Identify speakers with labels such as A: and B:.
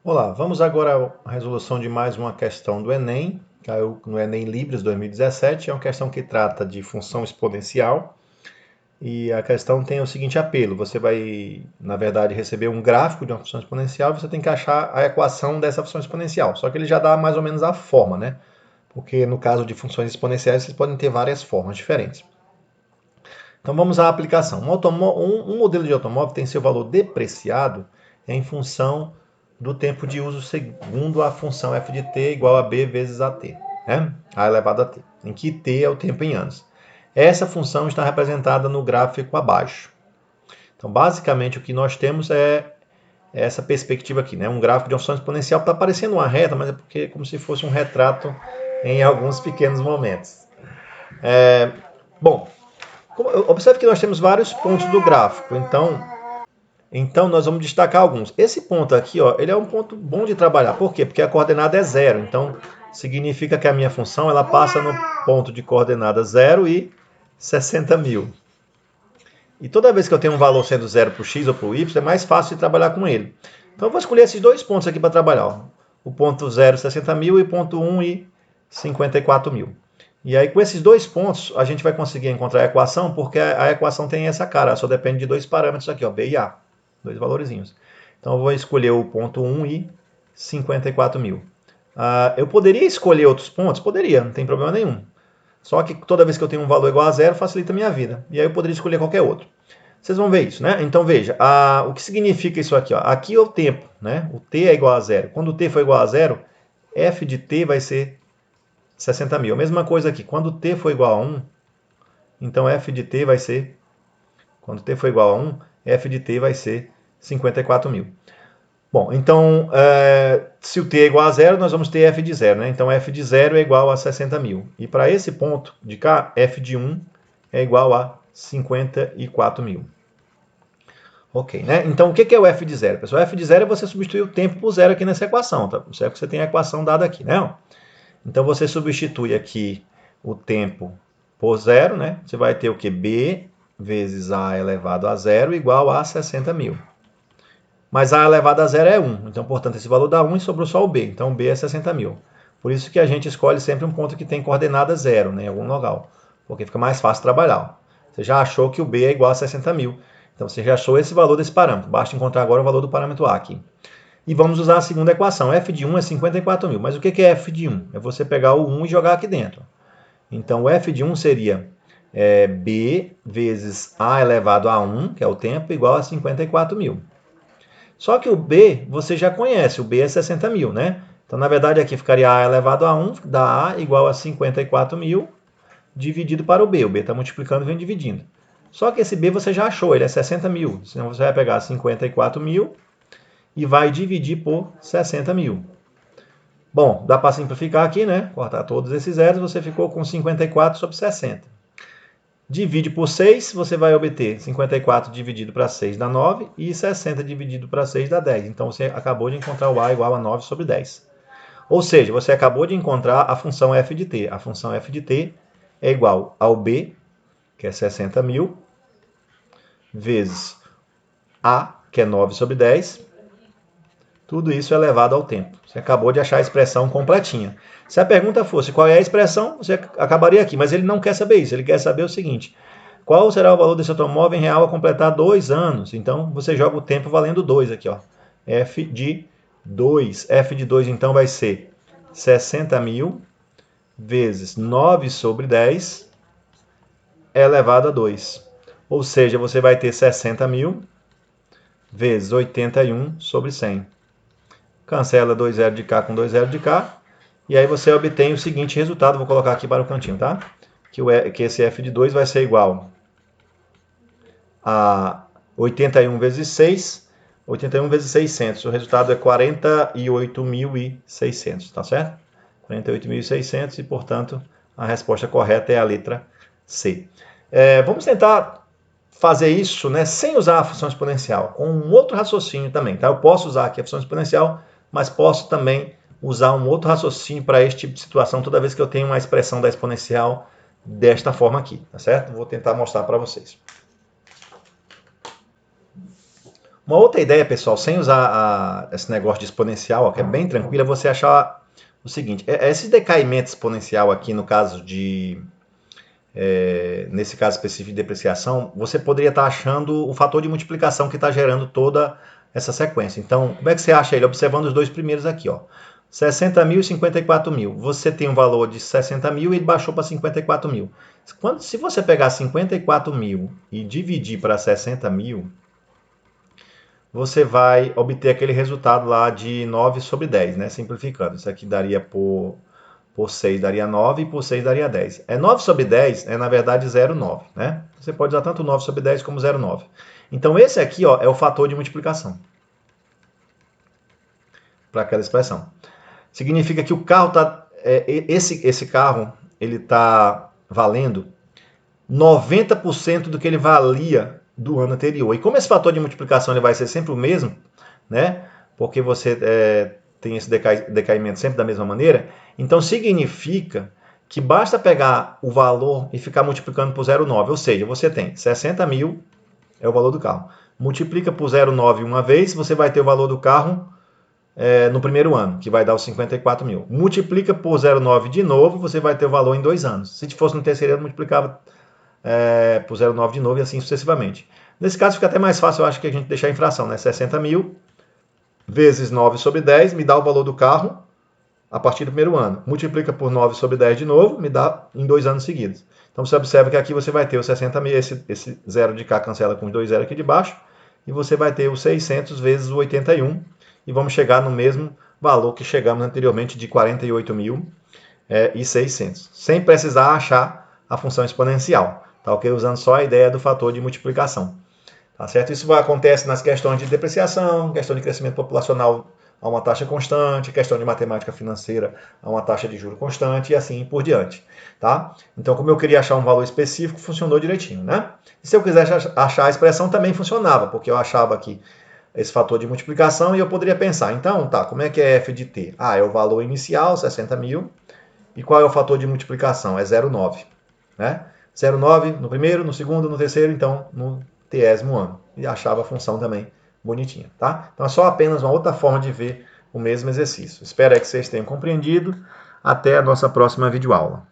A: Olá, vamos agora à resolução de mais uma questão do Enem, caiu no Enem Libras 2017, é uma questão que trata de função exponencial e a questão tem o seguinte apelo, você vai, na verdade, receber um gráfico de uma função exponencial e você tem que achar a equação dessa função exponencial, só que ele já dá mais ou menos a forma, né? Porque no caso de funções exponenciais vocês podem ter várias formas diferentes. Então vamos à aplicação. Um modelo de automóvel tem seu valor depreciado em função do tempo de uso segundo a função f de t igual a b vezes at, né? A elevado a t, em que t é o tempo em anos. Essa função está representada no gráfico abaixo. Então, basicamente, o que nós temos é essa perspectiva aqui, né? Um gráfico de uma função exponencial está parecendo uma reta, mas é porque é como se fosse um retrato em alguns pequenos momentos. Bom, observe que nós temos vários pontos do gráfico, então nós vamos destacar alguns. Esse ponto aqui, ó, ele é um ponto bom de trabalhar. Por quê? Porque a coordenada é zero. Então significa que a minha função ela passa no ponto de coordenada 0 e 60.000. E toda vez que eu tenho um valor sendo zero para o x ou para o y, é mais fácil de trabalhar com ele. Então eu vou escolher esses dois pontos aqui para trabalhar. Ó. O ponto 0, 60.000 e o ponto 1 e 54.000. E aí com esses dois pontos a gente vai conseguir encontrar a equação, porque a equação tem essa cara, só depende de dois parâmetros aqui, ó, b e a, dois valorzinhos. Então eu vou escolher o ponto 1 e 54.000. Eu poderia escolher outros pontos? Poderia, não tem problema nenhum. Só que toda vez que eu tenho um valor igual a zero, facilita a minha vida. E aí eu poderia escolher qualquer outro. Vocês vão ver isso, né? Então veja, o que significa isso aqui? Ó? Aqui é o tempo, né? O t é igual a zero. Quando o t for igual a zero, f de t vai ser 60.000. A mesma coisa aqui, quando t for igual a 1, então f de t vai ser, quando t for igual a 1, f de t vai ser 54.000. Bom, então, se o t é igual a zero, nós vamos ter f de zero, né? Então, f de zero é igual a 60.000. E para esse ponto de cá, f de 1 é igual a 54.000. Ok, né? Então, o que é o f de zero, pessoal? F de zero é você substituir o tempo por zero aqui nessa equação, tá? Certo que você tem a equação dada aqui, né? Então, você substitui aqui o tempo por zero, né? Você vai ter o que? B vezes a elevado a zero igual a 60.000. Mas a elevado a zero é 1. Então, portanto, esse valor dá 1 e sobrou só o B. Então, o B é 60.000. Por isso que a gente escolhe sempre um ponto que tem coordenada zero, né, em algum local. Porque fica mais fácil trabalhar. Você já achou que o B é igual a 60.000. Então, você já achou esse valor desse parâmetro. Basta encontrar agora o valor do parâmetro A aqui. E vamos usar a segunda equação. F de 1 é 54.000. Mas o que é F de 1? É você pegar o 1 e jogar aqui dentro. Então, o F de 1 seria B vezes A elevado a 1, que é o tempo, igual a 54.000. Só que o B você já conhece, o B é 60.000, né? Então, na verdade, aqui ficaria A elevado a 1, dá A igual a 54.000 dividido para o B. O B está multiplicando e vem dividindo. Só que esse B você já achou, ele é 60.000. Senão você vai pegar 54.000 e vai dividir por 60.000. Bom, dá para simplificar aqui, né? Cortar todos esses zeros, você ficou com 54 sobre 60. Divide por 6, você vai obter 54 dividido para 6 dá 9 e 60 dividido para 6 dá 10. Então você acabou de encontrar o A igual a 9 sobre 10. Ou seja, você acabou de encontrar a função f de t. A função f de t é igual ao B, que é 60.000, vezes A, que é 9 sobre 10. Tudo isso elevado ao tempo. Você acabou de achar a expressão completinha. Se a pergunta fosse qual é a expressão, você acabaria aqui. Mas ele não quer saber isso. Ele quer saber o seguinte: qual será o valor desse automóvel em real a completar 2 anos? Então, você joga o tempo valendo 2 aqui, ó. F de 2. F de 2, então, vai ser 60.000 vezes 9 sobre 10 elevado a 2. Ou seja, você vai ter 60.000 vezes 81 sobre 100. Cancela 2 zero de cá com 2 zero de cá. E aí você obtém o seguinte resultado. Vou colocar aqui para o cantinho, tá? Que esse f de 2 vai ser igual a 81 vezes 6, 81 vezes 600. O resultado é 48.600, tá certo? 48.600 e, portanto, a resposta correta é a letra C. Vamos tentar fazer isso, né, sem usar a função exponencial, com um outro raciocínio também, tá? Eu posso usar aqui a função exponencial, mas posso também usar um outro raciocínio para este tipo de situação toda vez que eu tenho uma expressão da exponencial desta forma aqui, tá certo? Vou tentar mostrar para vocês. Uma outra ideia, pessoal, sem usar esse negócio de exponencial, ó, que é bem tranquilo, é você achar o seguinte, esse decaimento exponencial aqui no caso nesse caso específico de depreciação, você poderia estar achando o fator de multiplicação que está gerando toda essa sequência. Então, como é que você acha ele? Observando os dois primeiros aqui, ó. 60 mil e 54 mil. Você tem um valor de 60 mil e ele baixou para 54 mil. Se você pegar 54 mil e dividir para 60 mil, você vai obter aquele resultado lá de 9 sobre 10, né? Simplificando. Isso aqui daria por 6 daria 9 e por 6 daria 10. 9 sobre 10 na verdade 0,9, né? Você pode usar tanto 9 sobre 10 como 0,9. Então esse aqui, ó, é o fator de multiplicação para aquela expressão. Significa que o carro tá esse carro, ele tá valendo 90% do que ele valia do ano anterior. E como esse fator de multiplicação ele vai ser sempre o mesmo, né? Porque você tem esse decaimento sempre da mesma maneira, então significa que basta pegar o valor e ficar multiplicando por 0,9, ou seja, você tem 60 mil, é o valor do carro. Multiplica por 0,9 uma vez, você vai ter o valor do carro no primeiro ano, que vai dar os 54 mil. Multiplica por 0,9 de novo, você vai ter o valor em 2 anos. Se fosse no terceiro ano, multiplicava por 0,9 de novo e assim sucessivamente. Nesse caso fica até mais fácil, eu acho, que a gente deixar a infração, né? 60 mil vezes 9 sobre 10 me dá o valor do carro a partir do primeiro ano. Multiplica por 9 sobre 10 de novo, me dá em 2 anos seguidos. Então você observa que aqui você vai ter os 60 mil, esse zero de cá cancela com os dois zeros aqui de baixo, e você vai ter os 600 vezes o 81, e vamos chegar no mesmo valor que chegamos anteriormente de 48.600, sem precisar achar a função exponencial, tá ok? Usando só a ideia do fator de multiplicação. Tá certo? Isso acontece nas questões de depreciação, questão de crescimento populacional a uma taxa constante, questão de matemática financeira a uma taxa de juro constante e assim por diante. Tá? Então, como eu queria achar um valor específico, funcionou direitinho. Né? E se eu quisesse achar a expressão, também funcionava, porque eu achava aqui esse fator de multiplicação e eu poderia pensar, então, tá, como é que é f de t? É o valor inicial, 60 mil, e qual é o fator de multiplicação? É 0,9. Né? 0,9 no primeiro, no segundo, no terceiro, então no 30º ano. E achava a função também bonitinha, tá? Então é só apenas uma outra forma de ver o mesmo exercício. Espero que vocês tenham compreendido. Até a nossa próxima videoaula.